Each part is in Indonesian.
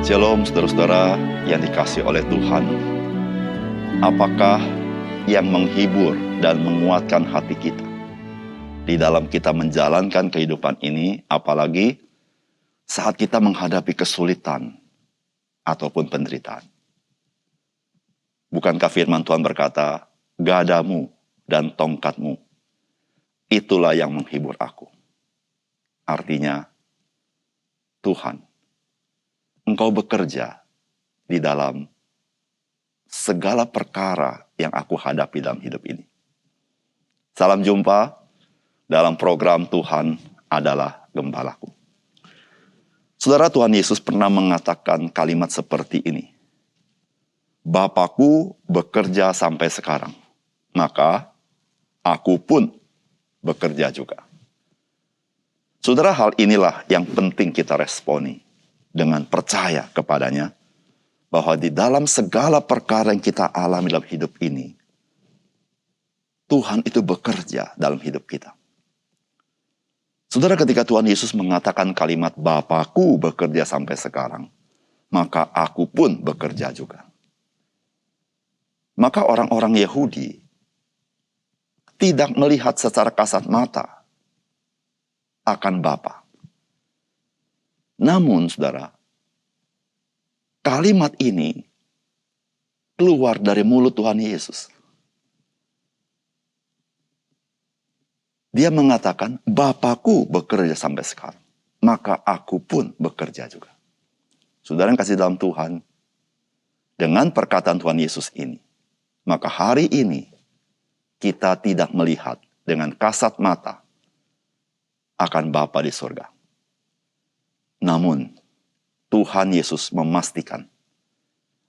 Shalom saudara-saudara yang dikasihi oleh Tuhan. Apakah yang menghibur dan menguatkan hati kita di dalam kita menjalankan kehidupan ini, apalagi saat kita menghadapi kesulitan ataupun penderitaan? Bukankah firman Tuhan berkata, gadamu dan tongkatmu, itulah yang menghibur aku. Artinya, Tuhan, Engkau bekerja di dalam segala perkara yang aku hadapi dalam hidup ini. Salam jumpa dalam program Tuhan adalah Gembalaku. Saudara, Tuhan Yesus pernah mengatakan kalimat seperti ini. Bapakku bekerja sampai sekarang, maka aku pun bekerja juga. Saudara, hal inilah yang penting kita responi dengan percaya kepadanya, bahwa di dalam segala perkara yang kita alami dalam hidup ini, Tuhan itu bekerja dalam hidup kita. Saudara, ketika Tuhan Yesus mengatakan kalimat Bapakku bekerja sampai sekarang, maka aku pun bekerja juga. Maka orang-orang Yahudi tidak melihat secara kasat mata akan Bapa. Namun, saudara, kalimat ini keluar dari mulut Tuhan Yesus. Dia mengatakan, Bapakku bekerja sampai sekarang, maka aku pun bekerja juga. Saudara yang kasih dalam Tuhan, dengan perkataan Tuhan Yesus ini, maka hari ini kita tidak melihat dengan kasat mata akan Bapa di surga. Namun, Tuhan Yesus memastikan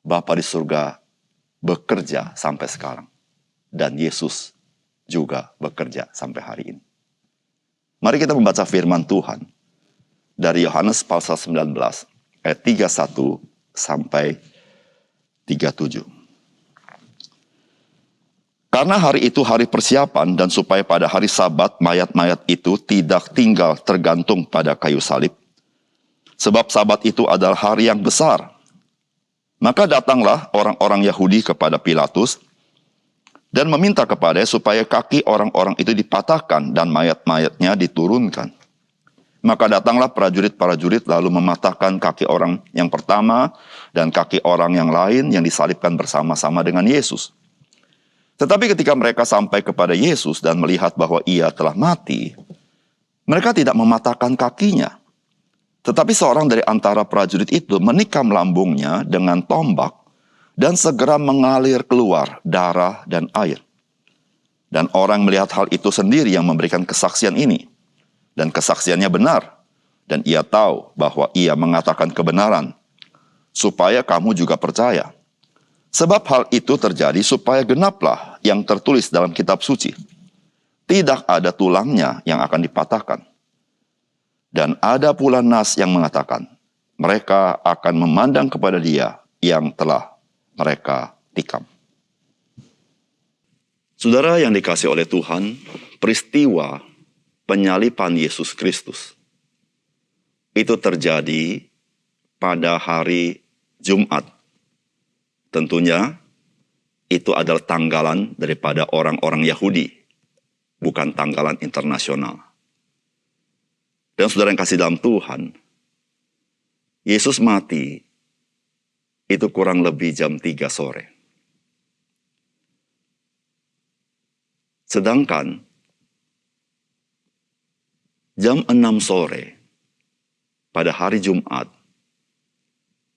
Bapa di surga bekerja sampai sekarang. Dan Yesus juga bekerja sampai hari ini. Mari kita membaca firman Tuhan dari Yohanes pasal 19 ayat 31 sampai 37. Karena hari itu hari persiapan dan supaya pada hari Sabat mayat-mayat itu tidak tinggal tergantung pada kayu salib. Sebab Sabat itu adalah hari yang besar. Maka datanglah orang-orang Yahudi kepada Pilatus dan meminta kepadanya supaya kaki orang-orang itu dipatahkan dan mayat-mayatnya diturunkan. Maka datanglah prajurit-prajurit lalu mematahkan kaki orang yang pertama dan kaki orang yang lain yang disalibkan bersama-sama dengan Yesus. Tetapi ketika mereka sampai kepada Yesus dan melihat bahwa ia telah mati, mereka tidak mematahkan kakinya. Tetapi seorang dari antara prajurit itu menikam lambungnya dengan tombak dan segera mengalir keluar darah dan air. Dan orang melihat hal itu sendiri yang memberikan kesaksian ini. Dan kesaksiannya benar. Dan ia tahu bahwa ia mengatakan kebenaran, supaya kamu juga percaya. Sebab hal itu terjadi supaya genaplah yang tertulis dalam kitab suci. Tidak ada tulangnya yang akan dipatahkan. Dan ada pula nas yang mengatakan, mereka akan memandang kepada dia yang telah mereka tikam. Saudara yang dikasihi oleh Tuhan, peristiwa penyaliban Yesus Kristus itu terjadi pada hari Jumat. Tentunya itu adalah tanggalan daripada orang-orang Yahudi, bukan tanggalan internasional. Dan saudara yang kasih dalam Tuhan, Yesus mati itu kurang lebih jam 3 sore. Sedangkan jam 6 sore pada hari Jumat,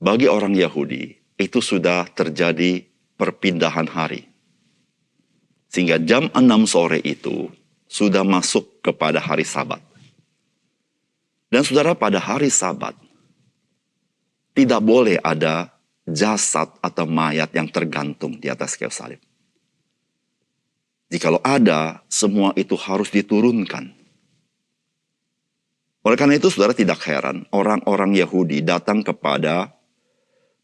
bagi orang Yahudi itu sudah terjadi perpindahan hari. Sehingga jam 6 sore itu sudah masuk kepada hari Sabat. Dan saudara, pada hari Sabat, tidak boleh ada jasad atau mayat yang tergantung di atas kayu salib. Jikalau ada, semua itu harus diturunkan. Oleh karena itu, saudara, tidak heran orang-orang Yahudi datang kepada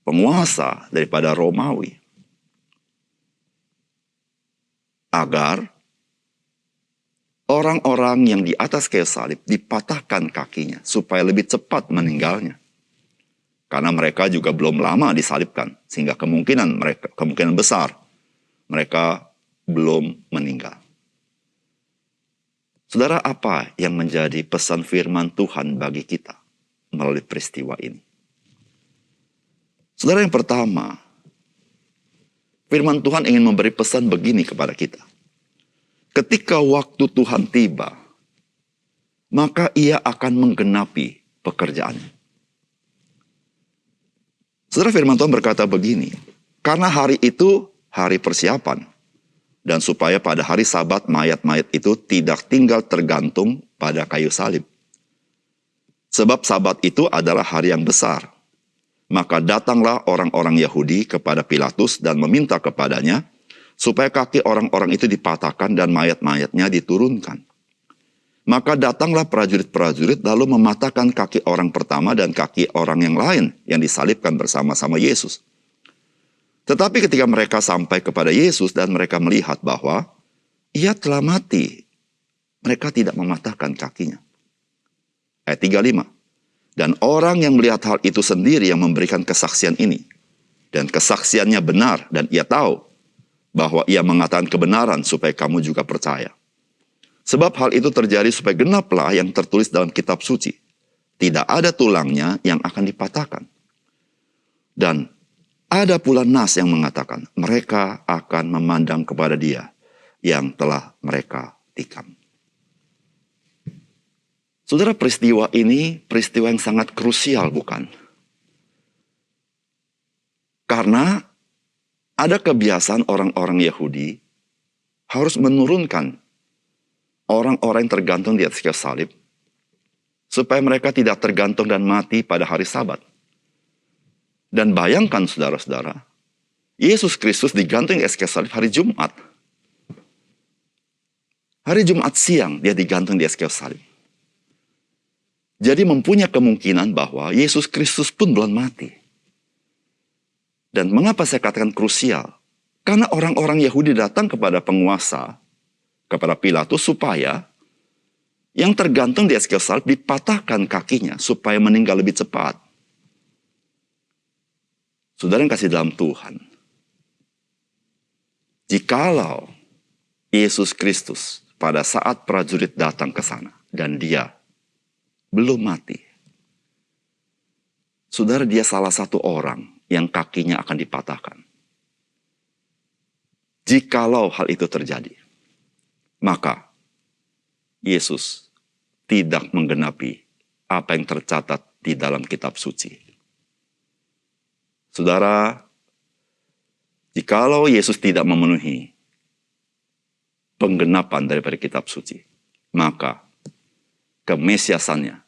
penguasa daripada Romawi agar orang-orang yang di atas kayu salib dipatahkan kakinya supaya lebih cepat meninggalnya. Karena mereka juga belum lama disalibkan, sehingga kemungkinan besar mereka belum meninggal. Saudara, apa yang menjadi pesan firman Tuhan bagi kita melalui peristiwa ini? Saudara, yang pertama, firman Tuhan ingin memberi pesan begini kepada kita. Ketika waktu Tuhan tiba, maka Ia akan menggenapi pekerjaannya. Saudara, firman Tuhan berkata begini, karena hari itu hari persiapan, dan supaya pada hari Sabat mayat-mayat itu tidak tinggal tergantung pada kayu salib. Sebab Sabat itu adalah hari yang besar. Maka datanglah orang-orang Yahudi kepada Pilatus dan meminta kepadanya, supaya kaki orang-orang itu dipatahkan dan mayat-mayatnya diturunkan. Maka datanglah prajurit-prajurit lalu mematahkan kaki orang pertama dan kaki orang yang lain yang disalibkan bersama-sama Yesus. Tetapi ketika mereka sampai kepada Yesus dan mereka melihat bahwa Ia telah mati, mereka tidak mematahkan kakinya. Ayat 35. Dan orang yang melihat hal itu sendiri yang memberikan kesaksian ini. Dan kesaksiannya benar dan ia tahu bahwa ia mengatakan kebenaran supaya kamu juga percaya. Sebab hal itu terjadi supaya genaplah yang tertulis dalam kitab suci. Tidak ada tulangnya yang akan dipatahkan. Dan ada pula nas yang mengatakan mereka akan memandang kepada Dia yang telah mereka tikam. Saudara, peristiwa ini peristiwa yang sangat krusial, bukan? Karena ada kebiasaan orang-orang Yahudi harus menurunkan orang-orang yang tergantung di atas kayu salib, supaya mereka tidak tergantung dan mati pada hari Sabat. Dan bayangkan saudara-saudara, Yesus Kristus digantung di atas kayu salib hari Jumat. Hari Jumat siang dia digantung di atas kayu salib. Jadi mempunyai kemungkinan bahwa Yesus Kristus pun belum mati. Dan mengapa saya katakan krusial? Karena orang-orang Yahudi datang kepada penguasa, kepada Pilatus, supaya yang tergantung di atas kayu salib dipatahkan kakinya supaya meninggal lebih cepat. Saudara yang kasih dalam Tuhan, jikalau Yesus Kristus pada saat prajurit datang ke sana dan Dia belum mati, saudara, Dia salah satu orang yang kakinya akan dipatahkan. Jikalau hal itu terjadi, maka Yesus tidak menggenapi apa yang tercatat di dalam kitab suci. Saudara, jikalau Yesus tidak memenuhi penggenapan daripada kitab suci, maka kemesiasannya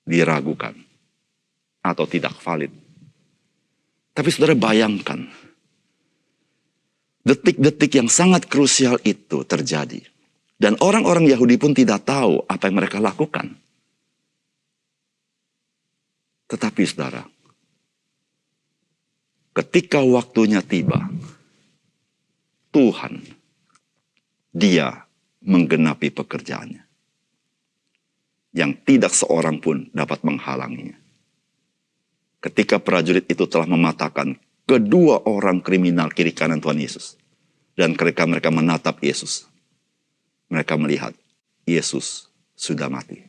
diragukan atau tidak valid. Tapi saudara bayangkan, detik-detik yang sangat krusial itu terjadi. Dan orang-orang Yahudi pun tidak tahu apa yang mereka lakukan. Tetapi saudara, ketika waktunya tiba, Tuhan, Dia menggenapi pekerjaannya. Yang tidak seorang pun dapat menghalanginya. Ketika prajurit itu telah mematahkan kedua orang kriminal kiri kanan Tuhan Yesus. Dan ketika mereka menatap Yesus, mereka melihat Yesus sudah mati.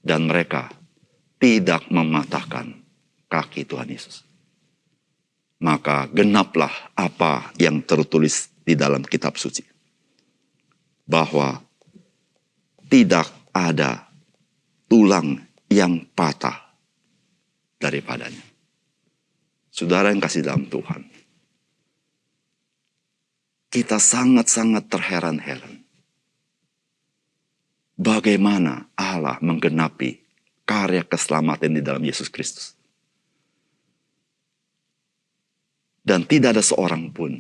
Dan mereka tidak mematahkan kaki Tuhan Yesus. Maka genaplah apa yang tertulis di dalam kitab suci. Bahwa tidak ada tulang yang patah daripadanya. Saudara yang kasih dalam Tuhan, kita sangat-sangat terheran-heran. Bagaimana Allah menggenapi karya keselamatan di dalam Yesus Kristus. Dan tidak ada seorang pun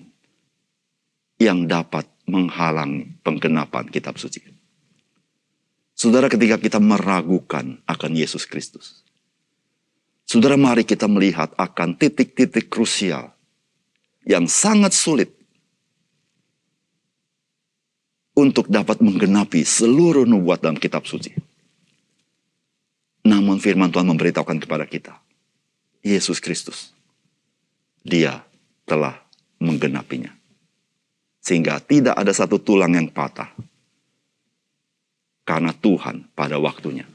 yang dapat menghalangi penggenapan kitab suci. Saudara, ketika kita meragukan akan Yesus Kristus, saudara, mari kita melihat akan titik-titik krusial yang sangat sulit untuk dapat menggenapi seluruh nubuat dalam kitab suci. Namun namun firman Tuhan memberitahukan kepada kita, Yesus Kristus, dia telah menggenapinya. Sehingga tidak ada satu tulang yang patah. Karena Tuhan pada waktunya,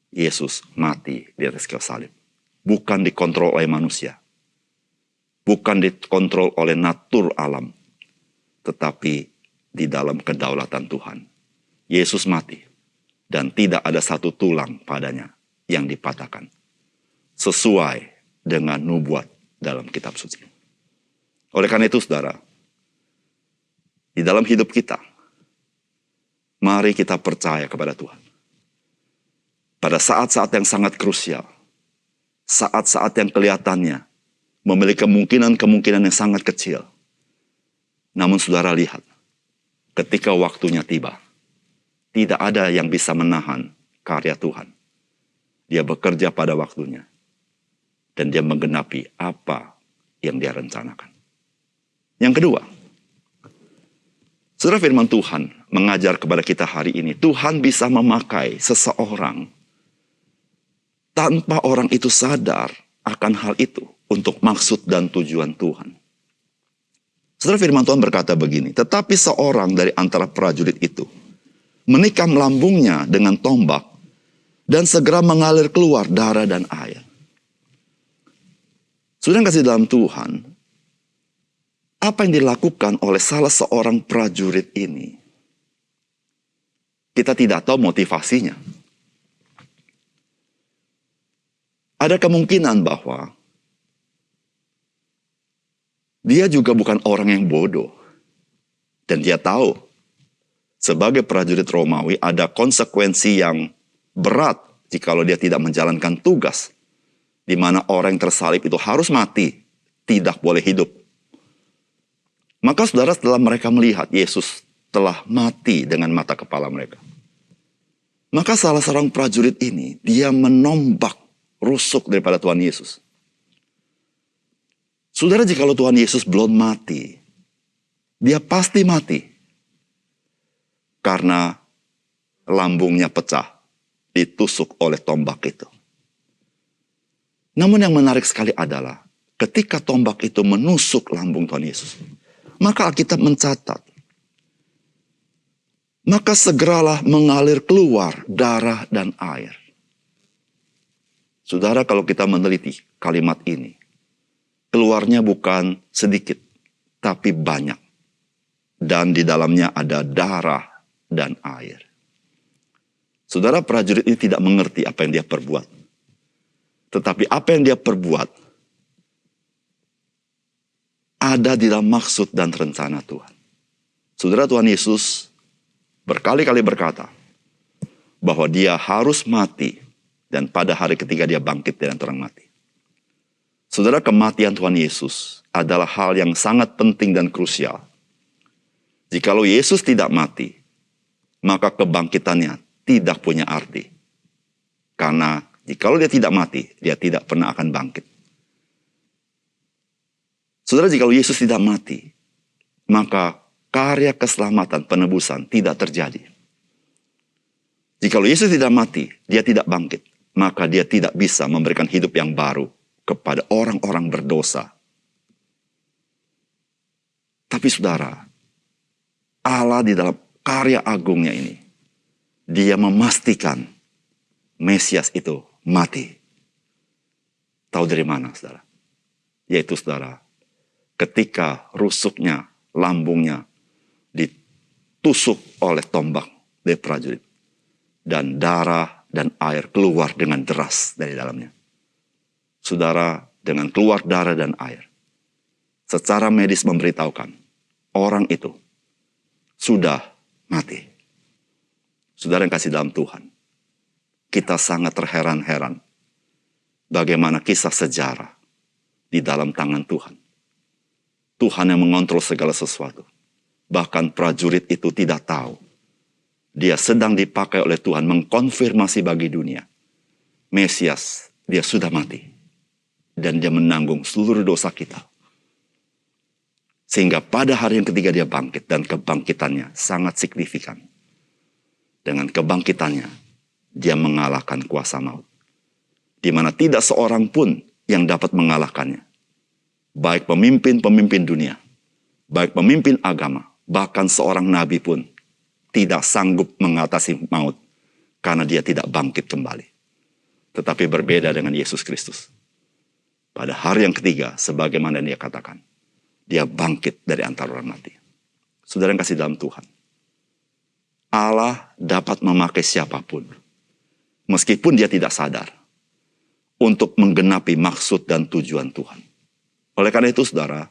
Yesus mati di atas kayu salib. Bukan dikontrol oleh manusia. Bukan dikontrol oleh natur alam. Tetapi di dalam kedaulatan Tuhan. Yesus mati. Dan tidak ada satu tulang padanya yang dipatahkan. Sesuai dengan nubuat dalam kitab suci. Oleh karena itu saudara, di dalam hidup kita, mari kita percaya kepada Tuhan. Pada saat-saat yang sangat krusial, saat-saat yang kelihatannya memiliki kemungkinan yang sangat kecil. Namun saudara lihat, ketika waktunya tiba, tidak ada yang bisa menahan karya Tuhan. Dia bekerja pada waktunya. Dan dia menggenapi apa yang dia rencanakan. Yang kedua, saudara, firman Tuhan mengajar kepada kita hari ini, Tuhan bisa memakai seseorang tanpa orang itu sadar akan hal itu untuk maksud dan tujuan Tuhan. Saudara, firman Tuhan berkata begini, tetapi seorang dari antara prajurit itu menikam lambungnya dengan tombak dan segera mengalir keluar darah dan air. Saudara yang kasih dalam Tuhan, apa yang dilakukan oleh salah seorang prajurit ini, kita tidak tahu motivasinya. Ada kemungkinan bahwa dia juga bukan orang yang bodoh. Dan dia tahu, sebagai prajurit Romawi ada konsekuensi yang berat jikalau dia tidak menjalankan tugas. Di mana orang yang tersalib itu harus mati, tidak boleh hidup. Maka saudara, setelah mereka melihat Yesus telah mati dengan mata kepala mereka, maka salah seorang prajurit ini, dia menombak rusuk daripada Tuhan Yesus. Saudara, jikalau Tuhan Yesus belum mati, dia pasti mati. Karena lambungnya pecah, ditusuk oleh tombak itu. Namun yang menarik sekali adalah, ketika tombak itu menusuk lambung Tuhan Yesus, maka Alkitab mencatat, maka segeralah mengalir keluar darah dan air. Saudara, kalau kita meneliti kalimat ini, keluarnya bukan sedikit, tapi banyak. Dan di dalamnya ada darah dan air. Saudara, prajurit ini tidak mengerti apa yang dia perbuat. Tetapi apa yang dia perbuat ada di dalam maksud dan rencana Tuhan. Saudara, Tuhan Yesus berkali-kali berkata bahwa dia harus mati dan pada hari ketiga dia bangkit dari antara orang mati. Saudara, kematian Tuhan Yesus adalah hal yang sangat penting dan krusial. Jikalau Yesus tidak mati, maka kebangkitannya tidak punya arti. Karena jikalau dia tidak mati, dia tidak pernah akan bangkit. Saudara, jikalau Yesus tidak mati, maka karya keselamatan penebusan tidak terjadi. Jikalau Yesus tidak mati, dia tidak bangkit, maka dia tidak bisa memberikan hidup yang baru kepada orang-orang berdosa. Tapi saudara, Allah di dalam karya agungnya ini, dia memastikan Mesias itu mati. Tahu dari mana, saudara? Yaitu, saudara, ketika rusuknya, lambungnya ditusuk oleh tombak dari prajurit. Dan darah dan air keluar dengan deras dari dalamnya. Saudara, dengan keluar darah dan air, secara medis memberitahukan, orang itu sudah mati. Saudara yang kasih dalam Tuhan, kita sangat terheran-heran bagaimana kisah sejarah di dalam tangan Tuhan. Tuhan yang mengontrol segala sesuatu. Bahkan prajurit itu tidak tahu. Dia sedang dipakai oleh Tuhan mengkonfirmasi bagi dunia. Mesias, dia sudah mati. Dan dia menanggung seluruh dosa kita. Sehingga pada hari yang ketiga dia bangkit. Dan kebangkitannya sangat signifikan. Dengan kebangkitannya, dia mengalahkan kuasa maut. Di mana tidak seorang pun yang dapat mengalahkannya. Baik pemimpin-pemimpin dunia, baik pemimpin agama, bahkan seorang nabi pun tidak sanggup mengatasi maut karena dia tidak bangkit kembali. Tetapi berbeda dengan Yesus Kristus. Pada hari yang ketiga, sebagaimana dia katakan, dia bangkit dari antara orang mati. Saudara yang kasih dalam Tuhan, Allah dapat memakai siapapun, meskipun dia tidak sadar, untuk menggenapi maksud dan tujuan Tuhan. Oleh karena itu, saudara,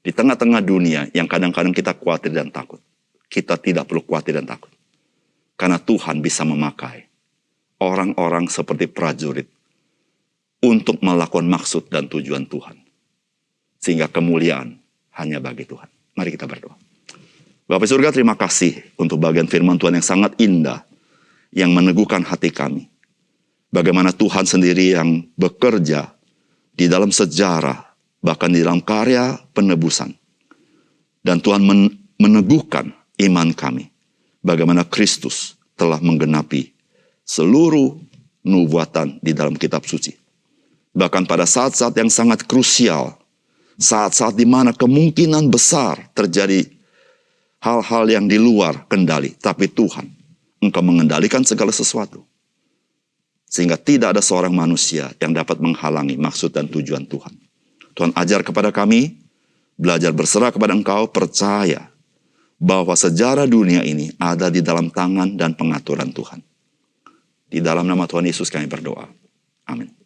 di tengah-tengah dunia yang kadang-kadang kita khawatir dan takut, kita tidak perlu khawatir dan takut. Karena Tuhan bisa memakai orang-orang seperti prajurit untuk melakukan maksud dan tujuan Tuhan. Sehingga kemuliaan hanya bagi Tuhan. Mari kita berdoa. Bapa surga, terima kasih untuk bagian firman Tuhan yang sangat indah, yang meneguhkan hati kami. Bagaimana Tuhan sendiri yang bekerja di dalam sejarah, bahkan di dalam karya penebusan. Dan Tuhan meneguhkan iman kami. Bagaimana Kristus telah menggenapi seluruh nubuatan di dalam kitab suci. Bahkan pada saat-saat yang sangat krusial, saat-saat di mana kemungkinan besar terjadi hal-hal yang di luar kendali. Tapi Tuhan, Engkau mengendalikan segala sesuatu. Sehingga tidak ada seorang manusia yang dapat menghalangi maksud dan tujuan Tuhan. Tuhan ajar kepada kami, belajar berserah kepada Engkau, percaya bahwa sejarah dunia ini ada di dalam tangan dan pengaturan Tuhan. Di dalam nama Tuhan Yesus kami berdoa. Amin.